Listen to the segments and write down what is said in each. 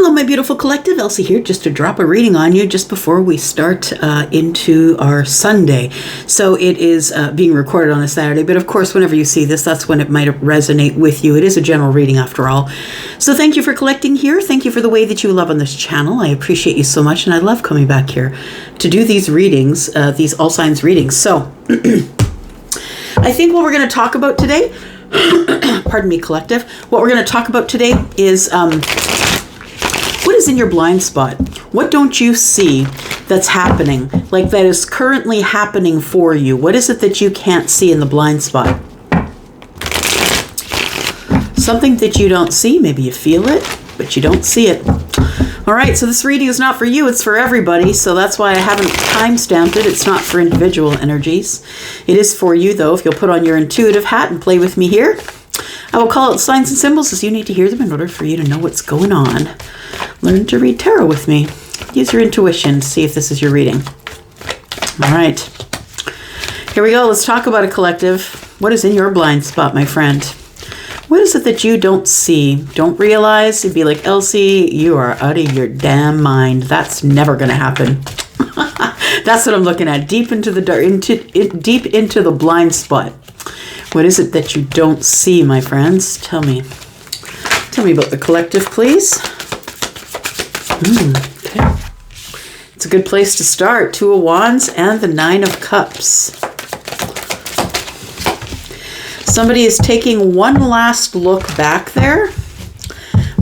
Hello, my beautiful collective. Elsie here, just to drop a reading on you just before we start into our Sunday. So it is being recorded on a Saturday, but of course, whenever you see this, that's when it might resonate with you. It is a general reading after all. So thank you for collecting here. Thank you for the way that you love on this channel. I appreciate you so much, and I love coming back here to do these readings, these all signs readings. So I think what we're going to talk about today, pardon me, collective, what we're going to talk about today is what is in your blind spot? What don't you see that's happening, like that is currently happening for you? What is it that you can't see in the blind spot? Something that you don't see, maybe you feel it, but you don't see it. All right, so this reading is not for you, it's for everybody, so that's why I haven't time-stamped it. It's not for individual energies. It is for you, though, if you'll put on your intuitive hat and play with me here. I will call out signs and symbols as you need to hear them in order for you to know what's going on. Learn to read tarot with me. Use your intuition to see if this is your reading. All right. Here we go. Let's talk about a collective. What is in your blind spot, my friend? What is it that you don't see, don't realize? You'd be like, Elsie, you are out of your damn mind. That's never going to happen. That's what I'm looking at. Deep into the dark, deep into the blind spot. What is it that you don't see, my friends? Tell me. Tell me about the collective, please. Okay. It's a good place to start. 2 of Wands and the 9 of Cups. Somebody is taking one last look back there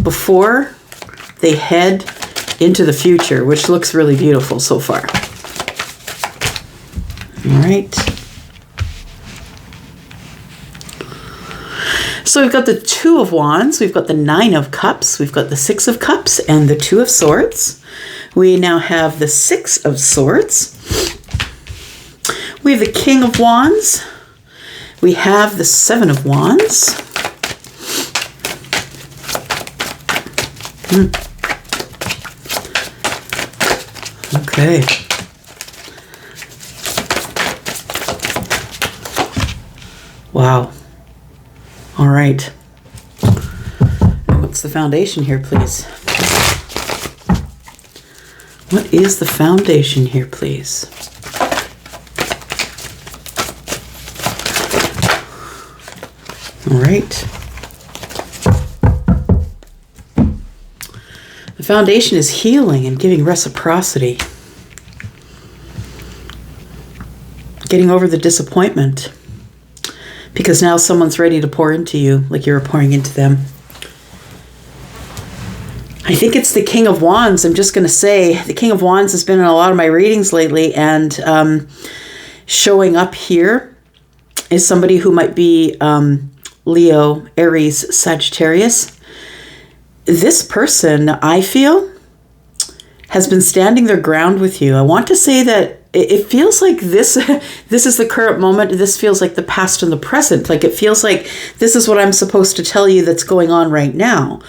before they head into the future, which looks really beautiful so far. All right. So we've got the 2 of Wands, we've got the 9 of Cups, we've got the 6 of Cups, and the 2 of Swords. We now have the 6 of Swords. We have the King of Wands. We have the 7 of Wands. Okay. Wow. All right. What's the foundation here, please? What is the foundation here, please? All right. The foundation is healing and giving reciprocity. Getting over the disappointment. Because now someone's ready to pour into you like you were pouring into them. I think it's the King of Wands. I'm just going to say the King of Wands has been in a lot of my readings lately, and showing up here is somebody who might be Leo, Aries, Sagittarius. This person, I feel, has been standing their ground with you. I want to say that it feels like this is the current moment. This feels like the past and the present. Like it feels like this is what I'm supposed to tell you that's going on right now.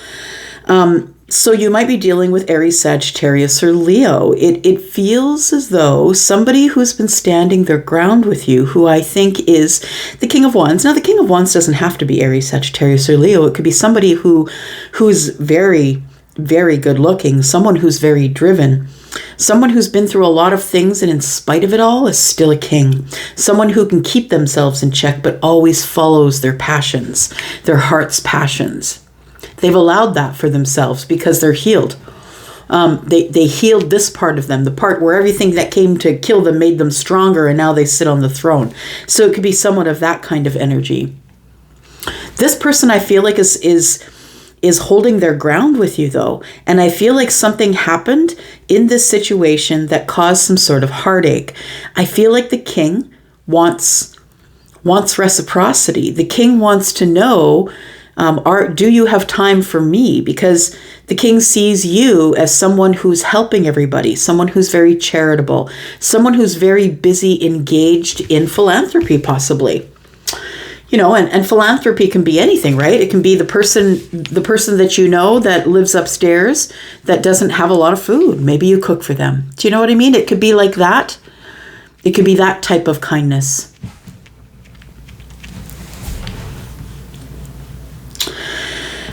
So you might be dealing with Aries, Sagittarius, or Leo. It feels as though somebody who's been standing their ground with you, who I think is the King of Wands. Now, the King of Wands doesn't have to be Aries, Sagittarius, or Leo. It could be somebody who's very, very good looking, someone who's very driven. Someone who's been through a lot of things and in spite of it all is still a king. Someone who can keep themselves in check but always follows their passions, their heart's passions. They've allowed that for themselves because they're healed. They healed this part of them, the part where everything that came to kill them made them stronger, and now they sit on the throne. So it could be someone of that kind of energy. This person, I feel like, is holding their ground with you, though. And I feel like something happened in this situation that caused some sort of heartache. I feel like the king wants reciprocity. The king wants to know, do you have time for me? Because the king sees you as someone who's helping everybody, someone who's very charitable, someone who's very busy, engaged in philanthropy, possibly. You know, and philanthropy can be anything, right? It can be the person that you know that lives upstairs that doesn't have a lot of food. Maybe you cook for them. Do you know what I mean? It could be like that. It could be that type of kindness.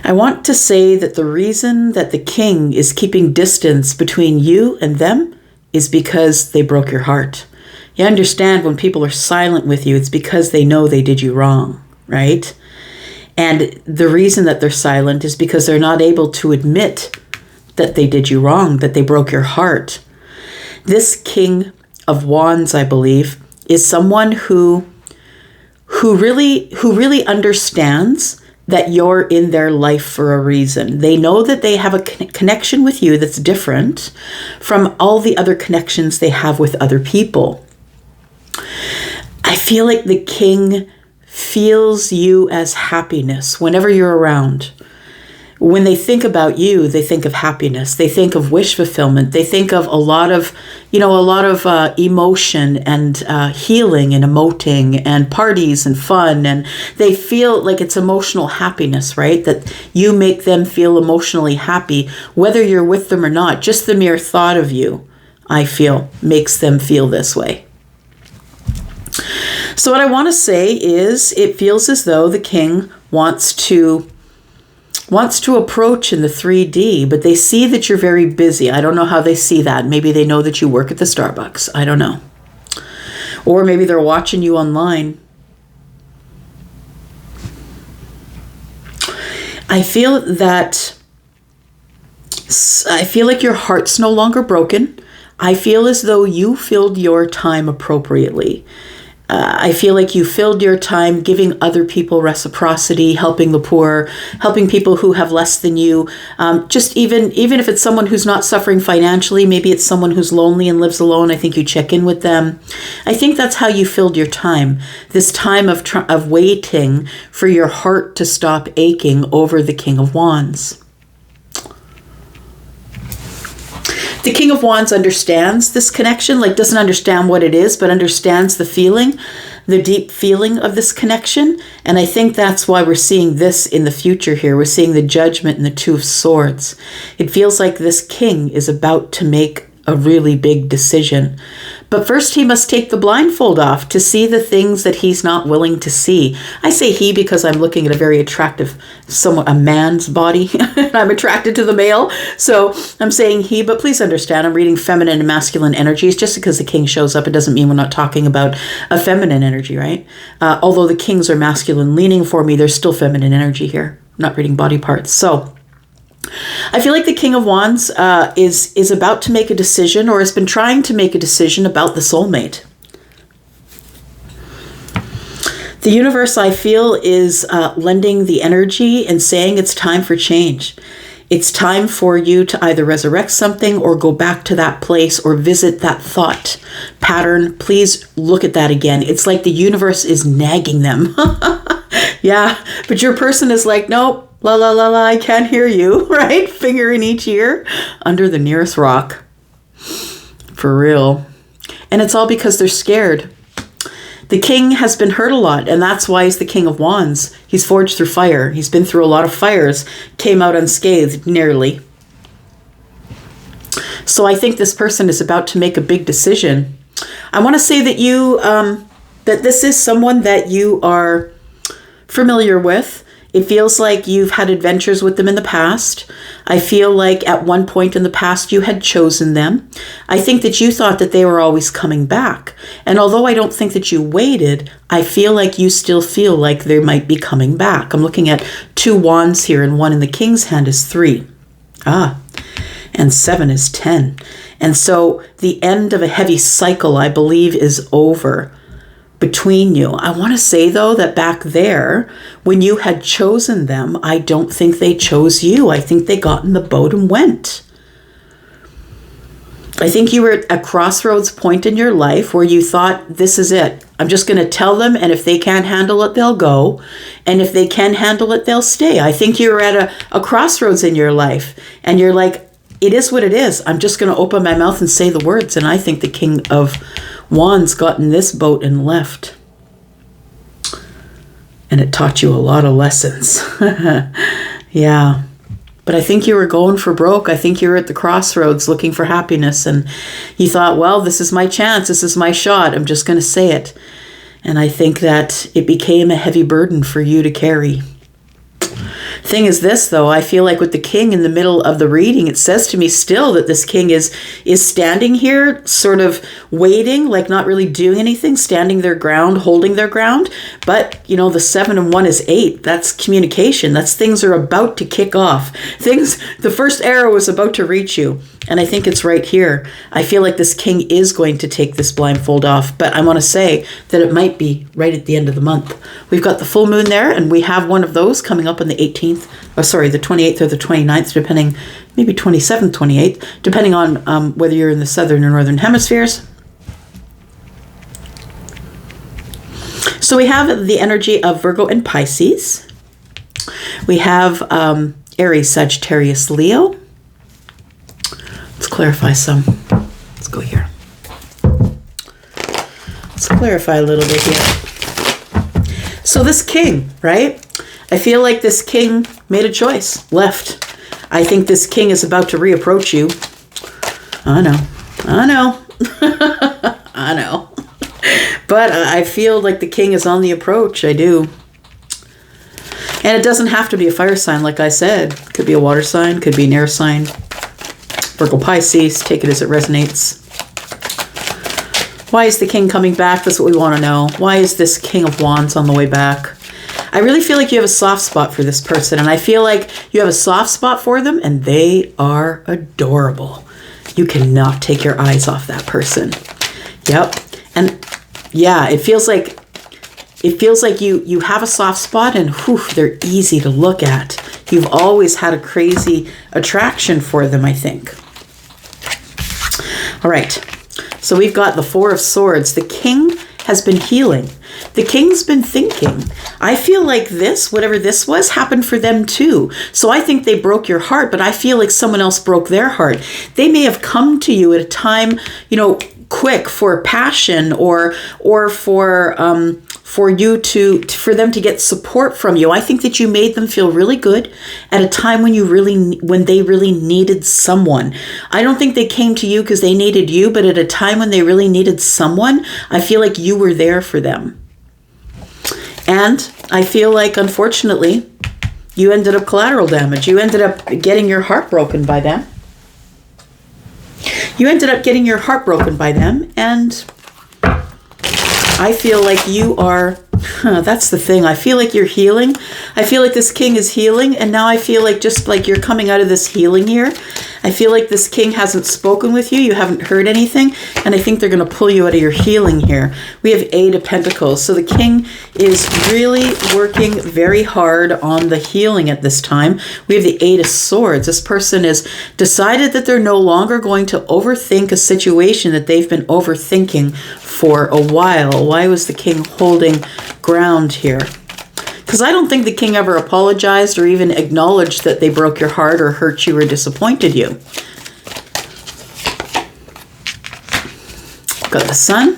I want to say that the reason that the king is keeping distance between you and them is because they broke your heart. You understand, when people are silent with you, it's because they know they did you wrong, right? And the reason that they're silent is because they're not able to admit that they did you wrong, that they broke your heart. This King of Wands, I believe, is someone who really understands that you're in their life for a reason. They know that they have a connection with you that's different from all the other connections they have with other people. I feel like the king feels you as happiness whenever you're around. When they think about you, they think of happiness. They think of wish fulfillment. They think of a lot of emotion and healing and emoting and parties and fun. And they feel like it's emotional happiness, right? That you make them feel emotionally happy, whether you're with them or not. Just the mere thought of you, I feel, makes them feel this way. So what I want to say is, it feels as though the king wants to approach in the 3D, but they see that you're very busy. I don't know how they see that. Maybe they know that you work at the Starbucks. I don't know. Or maybe they're watching you online. I feel like your heart's no longer broken. I feel as though you filled your time appropriately. I feel like you filled your time giving other people reciprocity, helping the poor, helping people who have less than you. Just even if it's someone who's not suffering financially, maybe it's someone who's lonely and lives alone. I think you check in with them. I think that's how you filled your time. This time of waiting for your heart to stop aching over the King of Wands. The King of Wands understands this connection, doesn't understand what it is, but understands the feeling, the deep feeling of this connection. And I think that's why we're seeing this in the future here. We're seeing the Judgment and the Two of Swords. It feels like this king is about to make a really big decision. But first he must take the blindfold off to see the things that he's not willing to see. I say he because I'm looking at a very attractive, a man's body. I'm attracted to the male. So I'm saying he, but please understand, I'm reading feminine and masculine energies. Just because the king shows up, it doesn't mean we're not talking about a feminine energy, right? Although the kings are masculine leaning for me, there's still feminine energy here. I'm not reading body parts. So I feel like the King of Wands is about to make a decision, or has been trying to make a decision about the soulmate. The universe, I feel, is lending the energy and saying it's time for change. It's time for you to either resurrect something or go back to that place or visit that thought pattern. Please look at that again. It's like the universe is nagging them. Yeah, but your person is like, nope. La la la la, I can't hear you, right? Finger in each ear, under the nearest rock. For real. And it's all because they're scared. The king has been hurt a lot, and that's why he's the King of Wands. He's forged through fire. He's been through a lot of fires, came out unscathed, nearly. So I think this person is about to make a big decision. I want to say that that this is someone that you are familiar with. It feels like you've had adventures with them in the past. I feel like at one point in the past you had chosen them. I think that you thought that they were always coming back. And although I don't think that you waited, I feel like you still feel like they might be coming back. I'm looking at 2 wands here, and 1 in the king's hand is 3. And 7 is 10. And so the end of a heavy cycle, I believe, is over between you. I want to say, though, that back there, when you had chosen them, I don't think they chose you. I think they got in the boat and went. I think you were at a crossroads point in your life where you thought, this is it. I'm just going to tell them, and if they can't handle it, they'll go. And if they can handle it, they'll stay. I think you were at a crossroads in your life, and you're like, it is what it is. I'm just going to open my mouth and say the words. And I think the King of Wands got in this boat and left. And it taught you a lot of lessons. Yeah. But I think you were going for broke. I think you were at the crossroads looking for happiness. And you thought, well, this is my chance. This is my shot. I'm just going to say it. And I think that it became a heavy burden for you to carry. Thing is this, though, I feel like with the king in the middle of the reading, it says to me still that this king is standing here, sort of waiting, like not really doing anything, standing their ground, holding their ground. But, you know, the 7 and 1 is 8. That's communication. That's things are about to kick off. The first arrow is about to reach you. And I think it's right here. I feel like this king is going to take this blindfold off, but I want to say that it might be right at the end of the month. We've got the full moon there, and we have one of those coming up on the 18th, the 28th or the 29th, depending, maybe 27th, 28th, depending on whether you're in the southern or northern hemispheres. So we have the energy of Virgo and Pisces. We have Aries, Sagittarius, Leo. Let's clarify some. Let's go here. Let's clarify a little bit here. So this king, right? I feel like this king made a choice, left. I think this king is about to reapproach you. I know. I know. But I feel like the king is on the approach. I do. And it doesn't have to be a fire sign, like I said. It could be a water sign, could be an air sign. Virgo, Pisces, take it as it resonates. Why is the king coming back? That's what we want to know. Why is this King of Wands on the way back? I really feel like you have a soft spot for this person, and I feel like you have a soft spot for them, and they are adorable. You cannot take your eyes off that person. Yep. And yeah, it feels like you have a soft spot, and whew, they're easy to look at. You've always had a crazy attraction for them, I think. All right, so we've got the 4 of Swords. The king has been healing. The king's been thinking. I feel like this, whatever this was, happened for them too. So I think they broke your heart, but I feel like someone else broke their heart. They may have come to you at a time, quick for passion or for them to get support from you. I think that you made them feel really good at a time when they really needed someone. I don't think they came to you because they needed you, but at a time when they really needed someone, I feel like you were there for them. And I feel like, unfortunately, you ended up collateral damage. You ended up getting your heart broken by them. And I feel like you are, that's the thing. I feel like you're healing. I feel like this king is healing, and now I feel like just like you're coming out of this healing here. I feel like this king hasn't spoken with you. You haven't heard anything, and I think they're going to pull you out of your healing here. We have 8 of Pentacles. So the king is really working very hard on the healing at this time. We have the 8 of Swords. This person has decided that they're no longer going to overthink a situation that they've been overthinking for a while. Why was the king holding ground here? Because I don't think the king ever apologized or even acknowledged that they broke your heart or hurt you or disappointed you. Got the Sun.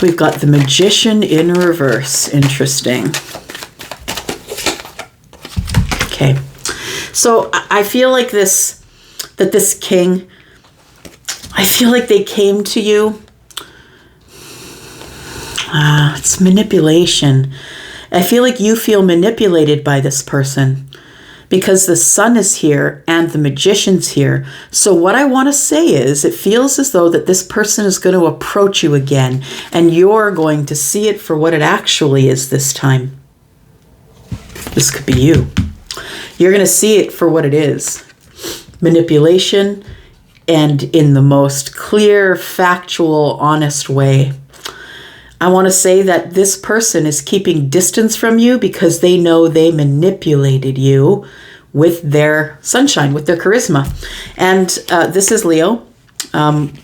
We've got the Magician in reverse. Interesting. Okay. So I feel like this king, I feel like they came to you. It's manipulation. I feel like you feel manipulated by this person because the Sun is here and the Magician's here. So what I want to say is it feels as though that this person is going to approach you again, and you're going to see it for what it actually is this time. This could be you. You're going to see it for what it is. Manipulation, and in the most clear, factual, honest way. I want to say that this person is keeping distance from you because they know they manipulated you with their sunshine, with their charisma. And this is Leo.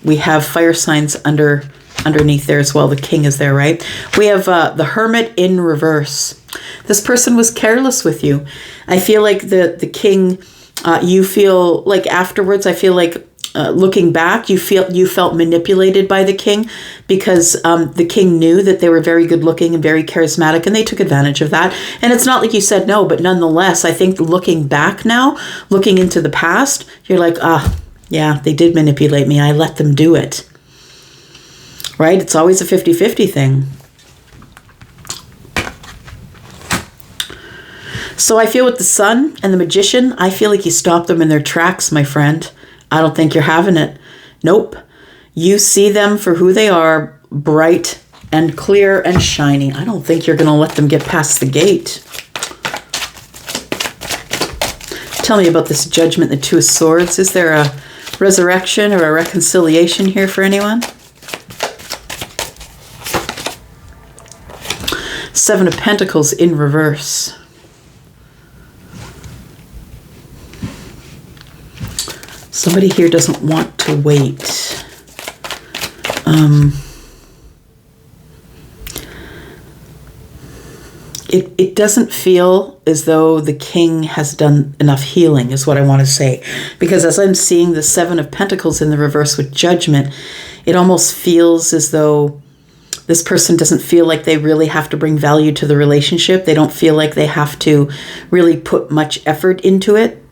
We have fire signs underneath there as well. The king is there, right? We have the Hermit in reverse. This person was careless with you. I feel like the king, you feel like afterwards, I feel like looking back, you felt manipulated by the king because the king knew that they were very good looking and very charismatic, and they took advantage of that. And it's not like you said no, but nonetheless, I think looking back now, looking into the past, you're like, yeah, they did manipulate me. I let them do it. Right? It's always a 50-50 thing. So I feel with the Sun and the Magician, I feel like you stopped them in their tracks, my friend. I don't think you're having it. Nope. You see them for who they are, bright and clear and shining. I don't think you're going to let them get past the gate. Tell me about this Judgment, the Two of Swords. Is there a resurrection or a reconciliation here for anyone? Seven of Pentacles in reverse. Somebody here doesn't want to wait. It doesn't feel as though the king has done enough healing, is what I want to say. Because as I'm seeing the Seven of Pentacles in the reverse with Judgment, it almost feels as though this person doesn't feel like they really have to bring value to the relationship. They don't feel like they have to really put much effort into it.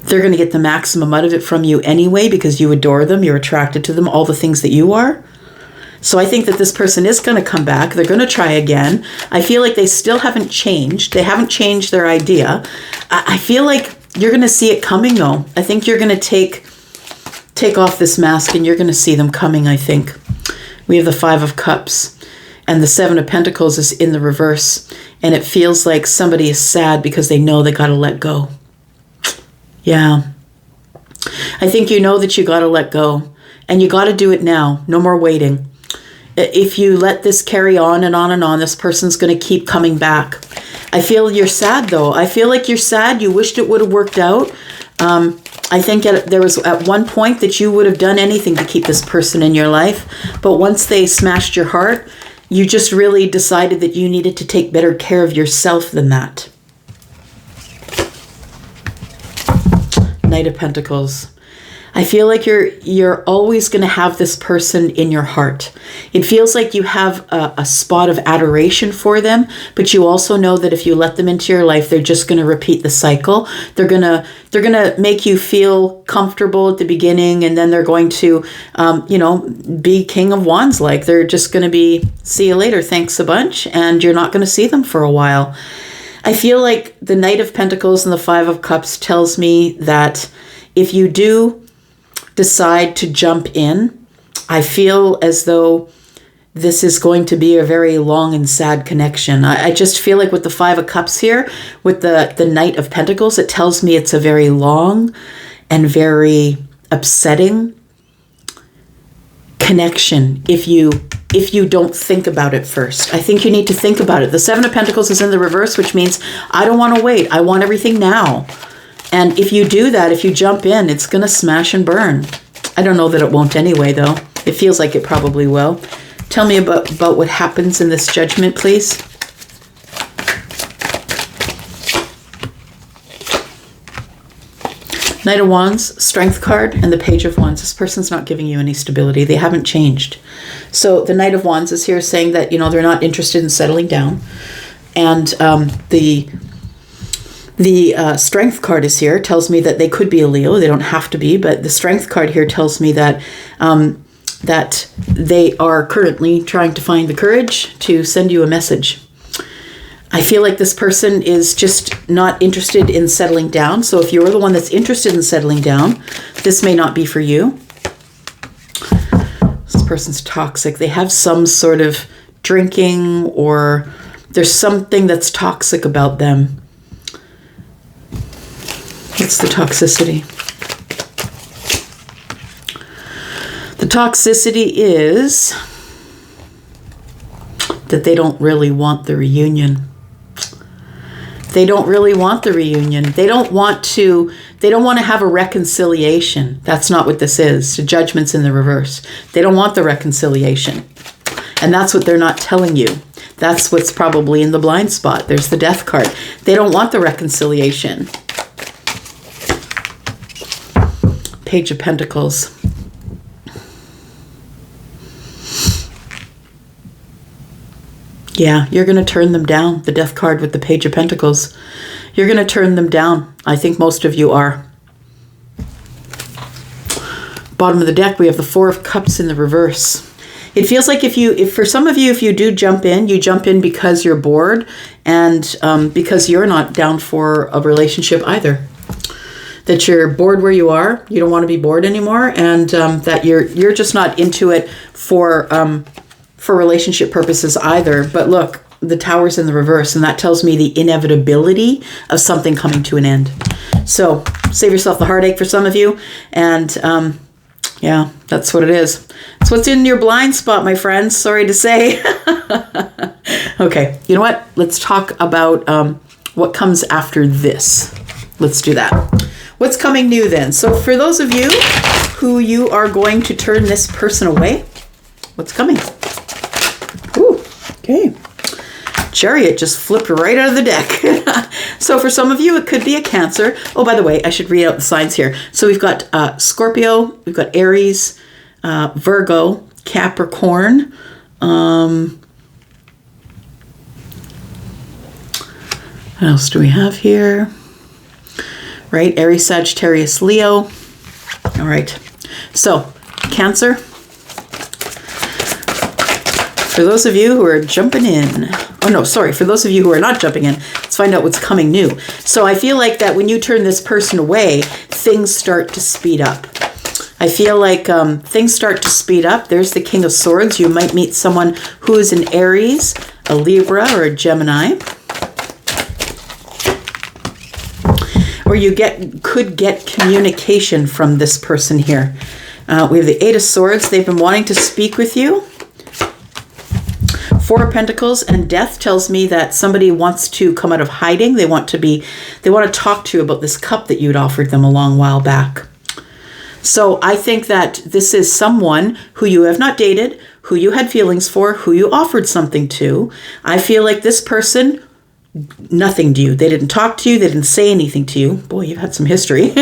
They're going to get the maximum out of it from you anyway because you adore them, you're attracted to them, all the things that you are. So I think that this person is going to come back. They're going to try again. I feel like they still haven't changed. They haven't changed their idea. I feel like you're going to see it coming, though. I think you're going to take off this mask and you're going to see them coming, I think. We have the Five of Cups and the Seven of Pentacles is in the reverse. And it feels like somebody is sad because they know they got to let go. Yeah. I think you know that you got to let go. And you got to do it now. No more waiting. If you let this carry on and on and on, this person's going to keep coming back. I feel you're sad, though. I feel like you're sad. You wished it would have worked out. I think there was at one point that you would have done anything to keep this person in your life. But once they smashed your heart, you just really decided that you needed to take better care of yourself than that. Knight of Pentacles. I feel like you're always going to have this person in your heart. It feels like you have a spot of adoration for them, but you also know that if you let them into your life, they're just going to repeat the cycle. They're gonna make you feel comfortable at the beginning, and then they're going to, be King of Wands like. They're just going to be, see you later, thanks a bunch, and you're not going to see them for a while. I feel like the Knight of Pentacles and the Five of Cups tells me that if you do decide to jump in, I feel as though this is going to be a very long and sad connection. I just feel like with the Five of Cups here, with the Knight of Pentacles, it tells me it's a very long and very upsetting connection if you don't think about it first. I think you need to think about it. The Seven of Pentacles is in the reverse, which means I don't want to wait. I want everything now. And if you do that, if you jump in, it's going to smash and burn. I don't know that it won't anyway, though. It feels like it probably will. Tell me about what happens in this Judgment, please. Knight of Wands, Strength card, and the Page of Wands. This person's not giving you any stability. They haven't changed. So the Knight of Wands is here saying that, they're not interested in settling down. And the Strength card is here, tells me that they could be a Leo. They don't have to be, but the Strength card here tells me that that they are currently trying to find the courage to send you a message. I feel like this person is just not interested in settling down. So if you're the one that's interested in settling down, this may not be for you. This person's toxic. They have some sort of drinking, or there's something that's toxic about them. What's the toxicity? The toxicity is that they don't really want the reunion. They don't really want the reunion. They don't want to have a reconciliation. That's not what this is. The Judgment's in the reverse. They don't want the reconciliation. And that's what they're not telling you. That's what's probably in the blind spot. There's the Death card. They don't want the reconciliation. Page of Pentacles. Yeah, you're going to turn them down. The Death card with the Page of Pentacles. You're going to turn them down. I think most of you are. Bottom of the deck, we have the Four of Cups in the reverse. It feels like if for some of you, if you do jump in, you jump in because you're bored and because you're not down for a relationship either. That you're bored where you are, you don't want to be bored anymore, and that you're just not into it for relationship purposes either. But look, the Tower's in the reverse, and that tells me the inevitability of something coming to an end. So save yourself the heartache for some of you, and yeah, that's what it is. It's what's in your blind spot, my friends. Sorry to say. Okay, you know what? Let's talk about what comes after this. Let's do that. What's coming new then? So for those of you who you are going to turn this person away, what's coming? Ooh, okay. Chariot just flipped right out of the deck. So for some of you, it could be a Cancer. Oh, by the way, I should read out the signs here. So we've got Scorpio, we've got Aries, Virgo, Capricorn. What else do we have here? Right, Aries, Sagittarius, Leo. All right, so Cancer. For those of you who are jumping in, oh no, sorry, for those of you who are not jumping in, let's find out what's coming new. So I feel like that when you turn this person away, things start to speed up. I feel like things start to speed up. There's the King of Swords. You might meet someone who is an Aries, a Libra, or a Gemini. Or you could get communication from this person here. We have the Eight of Swords. They've been wanting to speak with you. Four of Pentacles and Death tells me that somebody wants to come out of hiding. They want to talk to you about this cup that you'd offered them a long while back. So I think that this is someone who you have not dated, who you had feelings for, who you offered something to. I feel like this person, nothing to you. They didn't talk to you. They didn't say anything to you. Boy, you've had some history.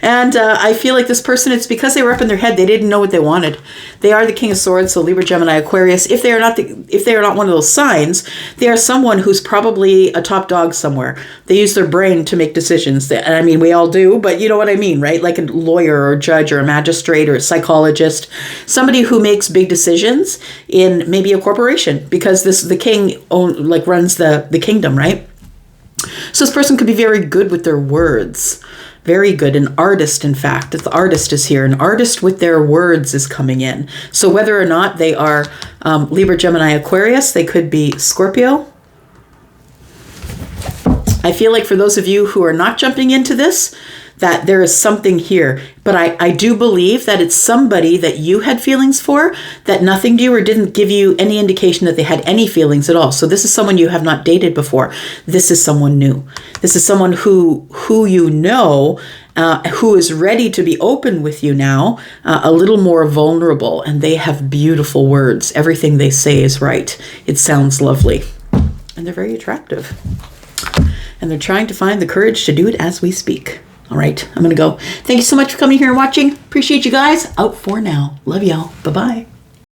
And I feel like this person, it's because they were up in their head. They didn't know what they wanted. They are the King of Swords, so Libra, Gemini, Aquarius. If they are not one of those signs, they are someone who's probably a top dog somewhere. They use their brain to make decisions. And I mean, we all do, but you know what I mean, right? Like a lawyer or a judge or a magistrate or a psychologist, somebody who makes big decisions in maybe a corporation, because the king runs the kingdom, right? So this person could be very good with their words. Very good. An artist, in fact. The artist is here. An artist with their words is coming in. So whether or not they are Libra, Gemini, Aquarius, they could be Scorpio. I feel like for those of you who are not jumping into this, that there is something here. But I do believe that it's somebody that you had feelings for, that nothing to you or didn't give you any indication that they had any feelings at all. So this is someone you have not dated before. This is someone new. This is someone who you know, who is ready to be open with you now, a little more vulnerable, and they have beautiful words. Everything they say is right. It sounds lovely. And they're very attractive. And they're trying to find the courage to do it as we speak. All right, I'm going to go. Thank you so much for coming here and watching. Appreciate you guys. Out for now. Love y'all. Bye-bye.